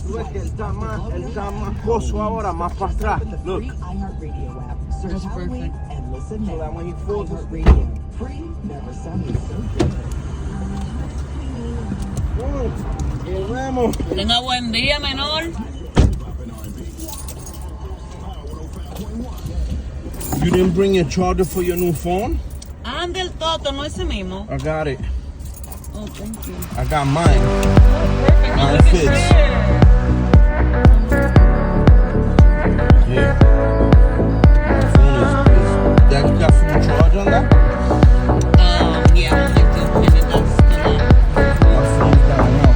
Tú ves que él está más coso ahora, más para atrás. Look. That's perfect. So that when he falls asleep. Nos vemos. Tenga buen día, menor. You didn't bring your charger for your new phone? Anda el toto, no ese mismo. I got it. Oh, thank you. I got mine. Perfect. Mine Look at fits. this. Yeah. My phone is that you got full charge on that? Yeah, I do. And then that's gonna... My phone's down now.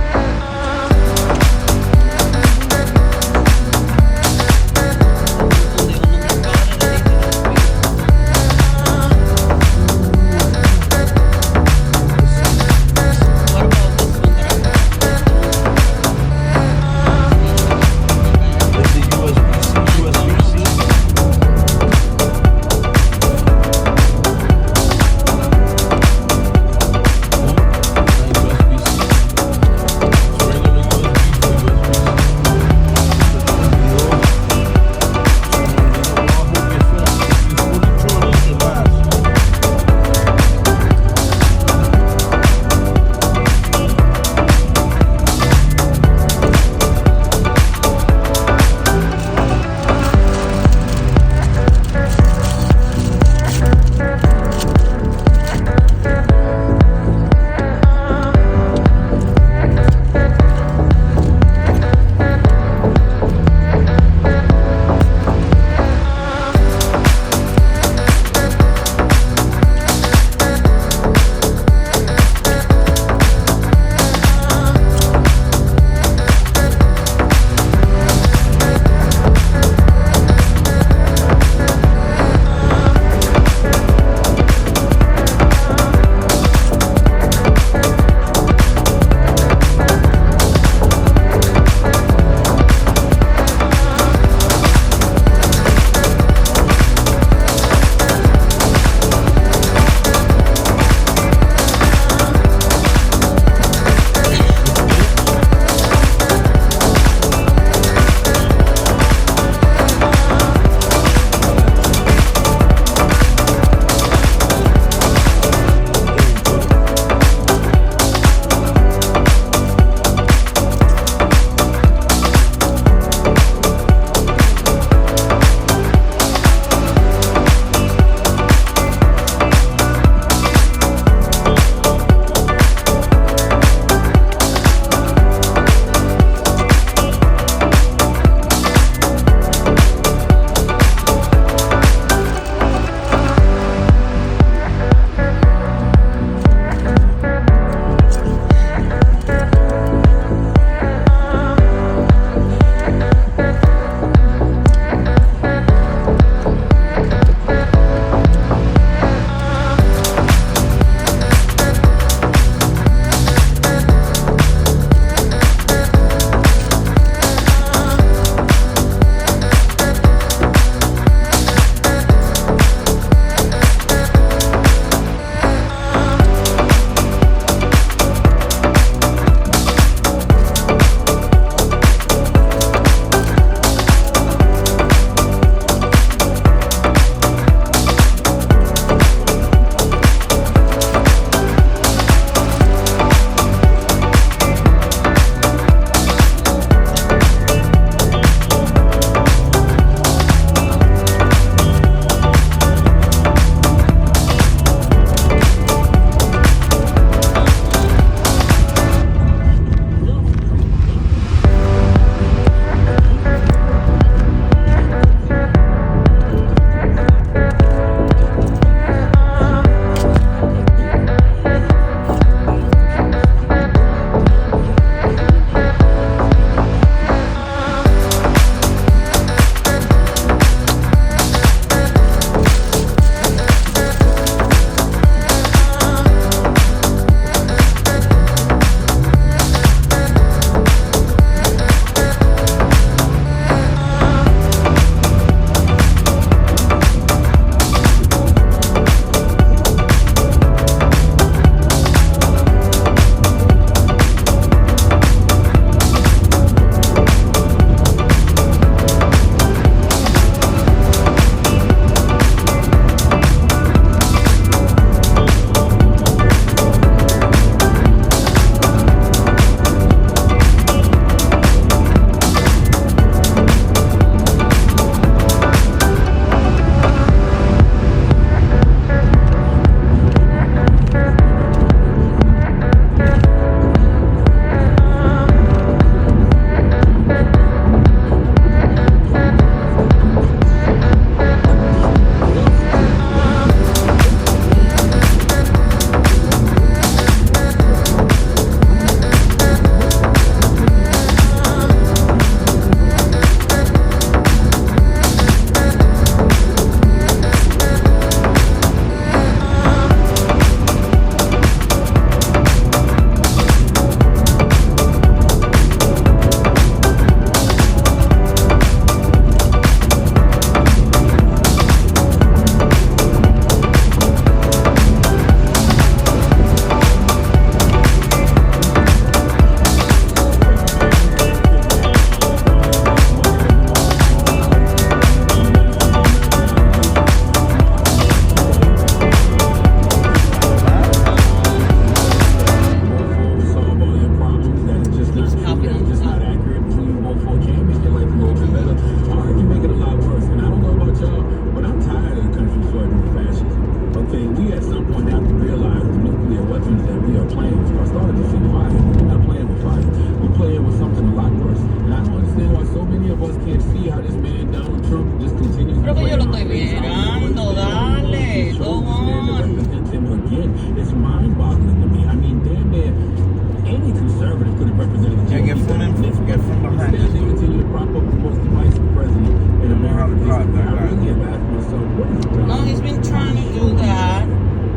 conservatives could have represented the Yeah, get GOP. from behind Instead, this they dude. continue to prop up the most divisive president in American Hard history. back, I really am asking myself, what is No, he's been trying to do that.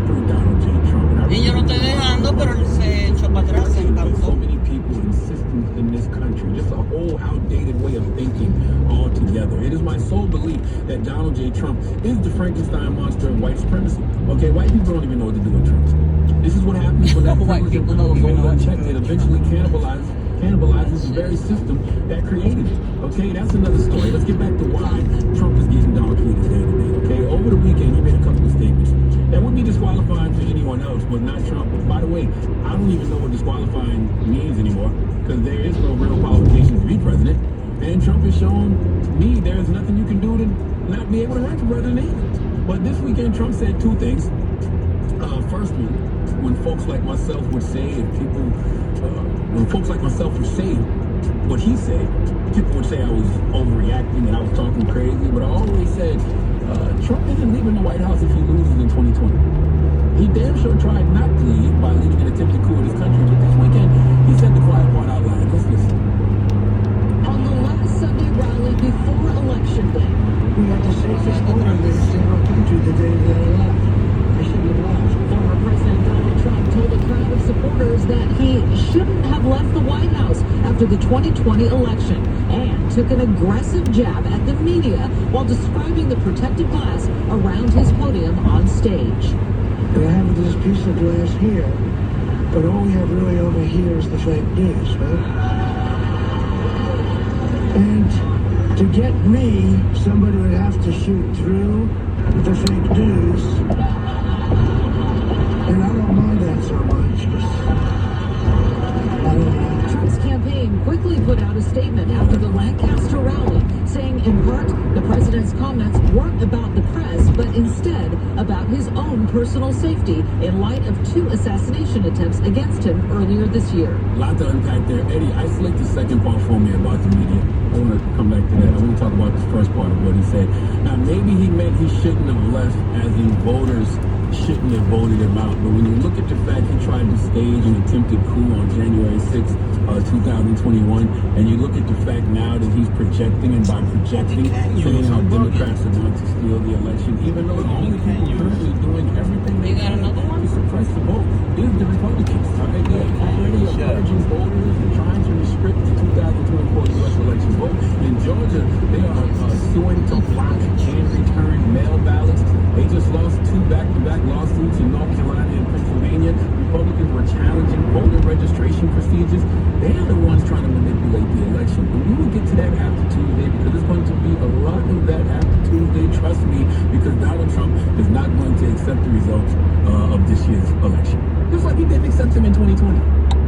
for Donald J. Trump? And I Y yo lo estoy dejando, pero él se echó para atrás, se so encantó. many people and systems in this country, just a whole outdated way of thinking altogether. It is my sole belief that Donald J. Trump is the Frankenstein monster of white supremacy. Okay, white people don't even know what to do with Trump. This is what happens when that White privilege of people don't color even know goes what to unchecked. do It with eventually cannibalizes the very system that created it. Okay, that's another story. Let's get back to why Trump is getting donkeyed his day to day. Okay, over the weekend he made a couple of statements that would be disqualifying for anyone else, but not Trump. By the way, I don't even know what disqualifying means anymore because there is no real qualification to be president. And Trump has shown me there's nothing you can do to not be able to run for president either. But this weekend, Trump said two things. First one, when folks like myself would say, when folks like myself would say what he said, people would say I was overreacting and I was talking crazy, but I always said, Trump isn't leaving the White House if he loses in 2020. He damn sure tried not to leave by leading an attempted coup in his country, but this weekend, he said the quiet part out loud. Let's listen. On the last Sunday rally before Election Day, We had the safest border in the single country the day that I left. I shouldn't have left. former President Donald Trump told a crowd of supporters that he shouldn't have left the White House after the 2020 election and took an aggressive jab at the media while describing the protective glass around his podium on stage. And I have this piece of glass here, but all we have really over here is the fake news, right? And to get me, somebody would have to shoot through the fake news. And I don't mind that so much, 'cause I don't know. Trump's campaign quickly put out a statement after the Lancaster rally, saying in part the president's comments weren't about the press, but instead about his own personal safety in light of two assassination attempts against him earlier this year. A lot to unpack there. Eddie, isolate the second part for me about the media. I want to come back to that. I want to talk about the first part of what he said. Now, maybe he meant he shouldn't have left, as in voters shouldn't have voted him out. But when you look at the fact he tried to stage an attempted coup on January 6th, 2021, and you look at the fact now that he's projecting, and by projecting, saying how Democrats are going to steal the election, even though the only people currently doing everything they You got can another one? to suppress the vote is the Republicans. All right, they're already encouraging voters and trying to restrict the 2024 U.S. election vote. In Georgia, they are suing to block and return mail ballots. They just lost two back-to-back lawsuits in North Carolina and Pennsylvania. Republicans were challenging voter registration procedures. They're the ones trying to manipulate the election. And we will get to that after Tuesday because it's going to be a lot of that after Tuesday. Trust me, because Donald Trump is not going to accept the results of this year's election. Just like he didn't accept them in 2020.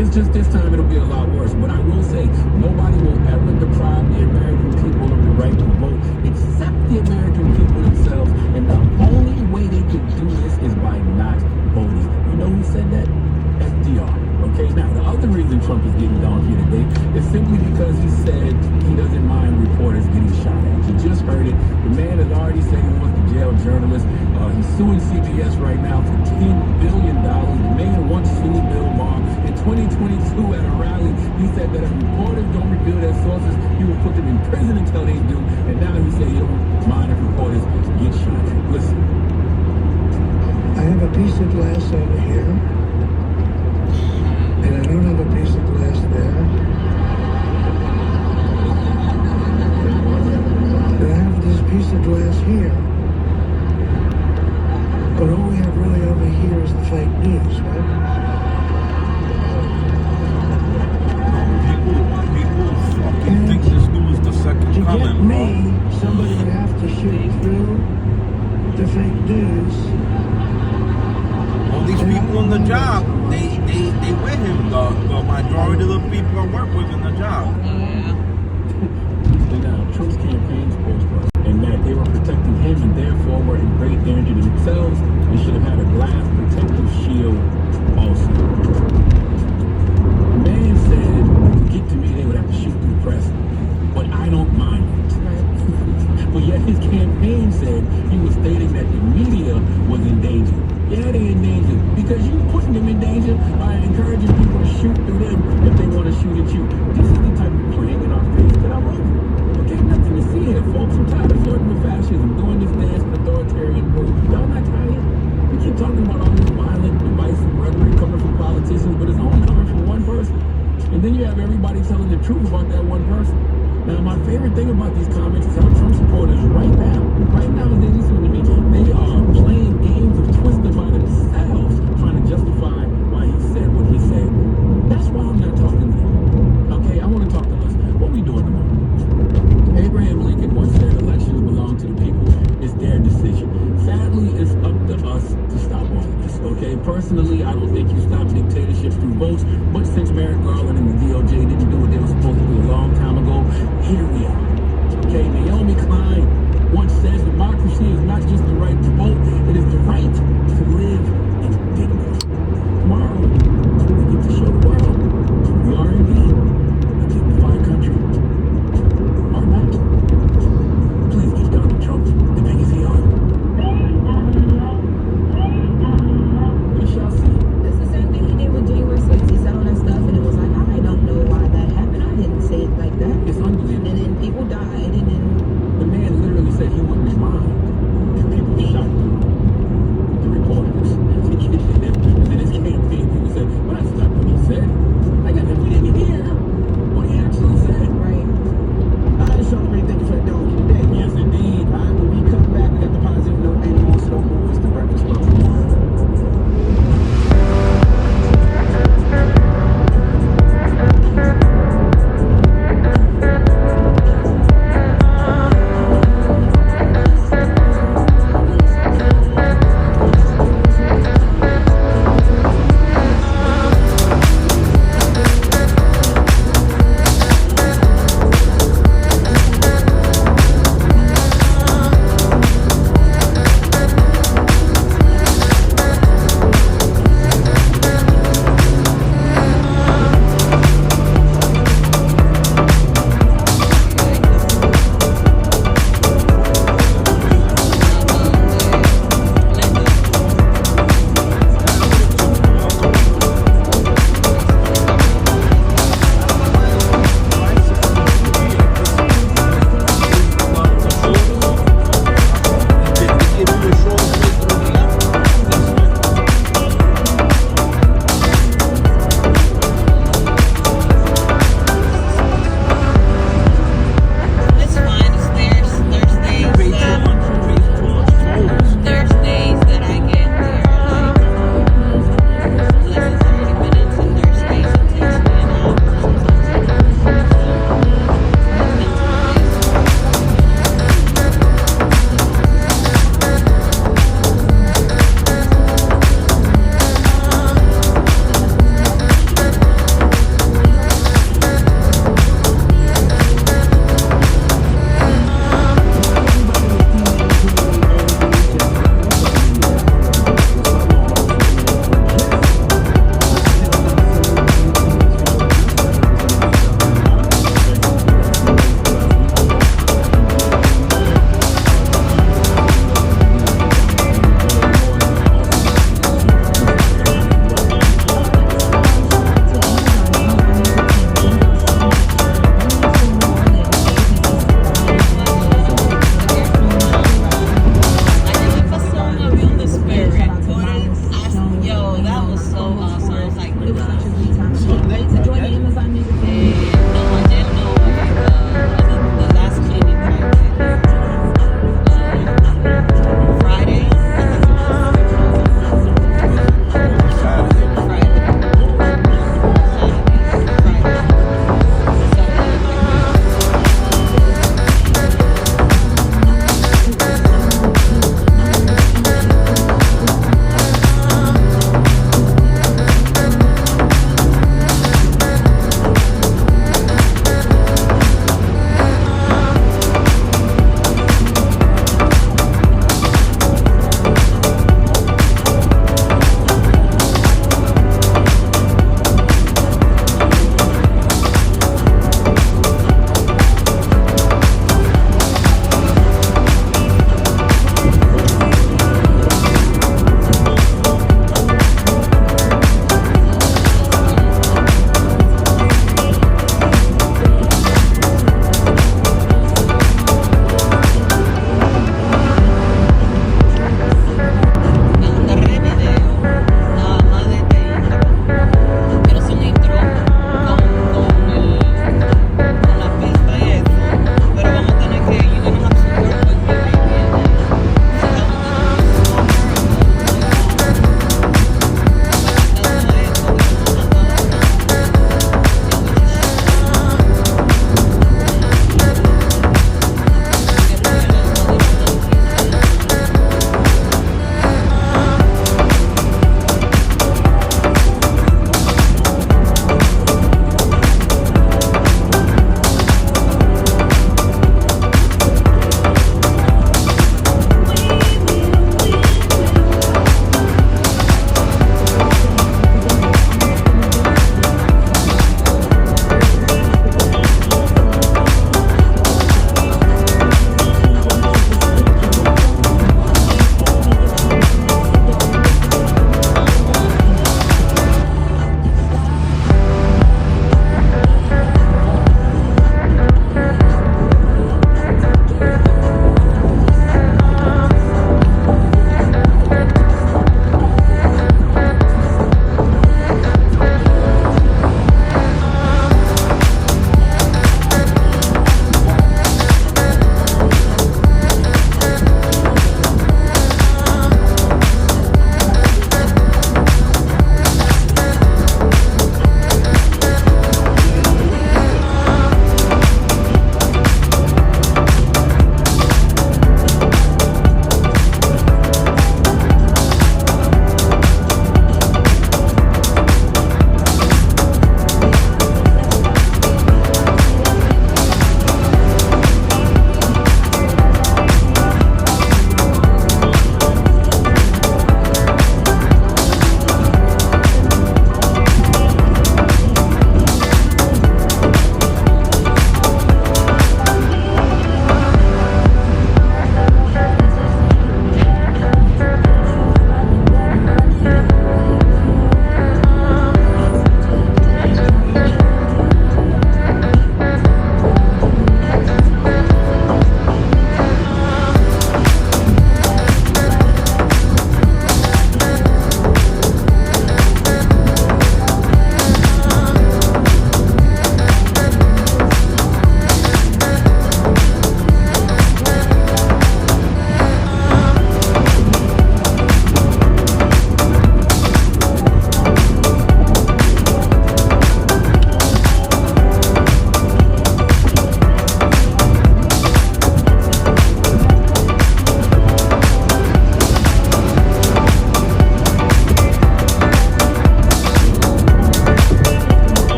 It's just this time it'll be a lot worse. But I will say, nobody will ever deprive the American people of the right to vote except the American people themselves. And the only way they could do this is by not voting. You know who said that? FDR. Okay, now the other reason Trump is getting donkey today is simply because he said he doesn't mind reporters getting shot at. You just heard it. The man has already said he wants to jail journalists. He's suing CBS right now for $10 billion. The man once sued Bill Maher. In 2022 at a rally, he said that if reporters don't reveal their sources, he will put them in prison until they do. And now he said he don't mind if reporters get shot at. Listen. I have a piece of glass over here, and I don't have a piece of glass there. And I have this piece of glass here, but all we have really over here is the fake news, right? People fucking think this dude is the second To coming, get bro. me, somebody would have to shoot through the fake news. All these people in the job, they with him. The majority of the people I work with in the job. Yeah. And Trump's campaign spokesperson, and that they were protecting him and therefore were in great danger to themselves. They should have had a glass protective shield also. The man said, to get to me, they would have to shoot through the press. But I don't mind it. But yet his campaign said he was stating that the media was in danger. Yeah, they're in danger because you're putting them in danger by encouraging people to shoot through them if they want truth about that one person. Now, my favorite thing about these comments is how Trump supporters right now as they listen to me, they are playing games of Twister by themselves, trying to justify why he said what he said. That's why I'm not talking to them. Okay, I want to talk to us. What we doing tomorrow? Abraham Lincoln once said, elections belong to the people. It's their decision. Sadly, it's up to us to stop all of this, okay? Personally, I don't think you stop dictatorships through votes, but since Merrick Garland and the DOJ didn't do what they were supposed to do a long time ago, here we are. Okay, Naomi Klein once said democracy is not just the right to vote, it is the right to live in dignity. Tomorrow, we get to show the world we are indeed a dignified country. Or not. Please give Donald Trump the biggest he are. We shall see. That's the same thing he did with January 6th. He said all that stuff, and it was like, I don't know why that happened. I didn't say it like that. It's unbelievable. And then people died, and then The man literally said he wouldn't mind if people shot the reporters.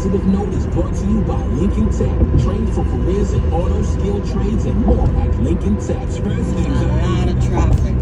positive note is brought to you by Lincoln Tech. Trade for careers in auto, skill trades, and more at Lincoln Tech. First things A lot of traffic.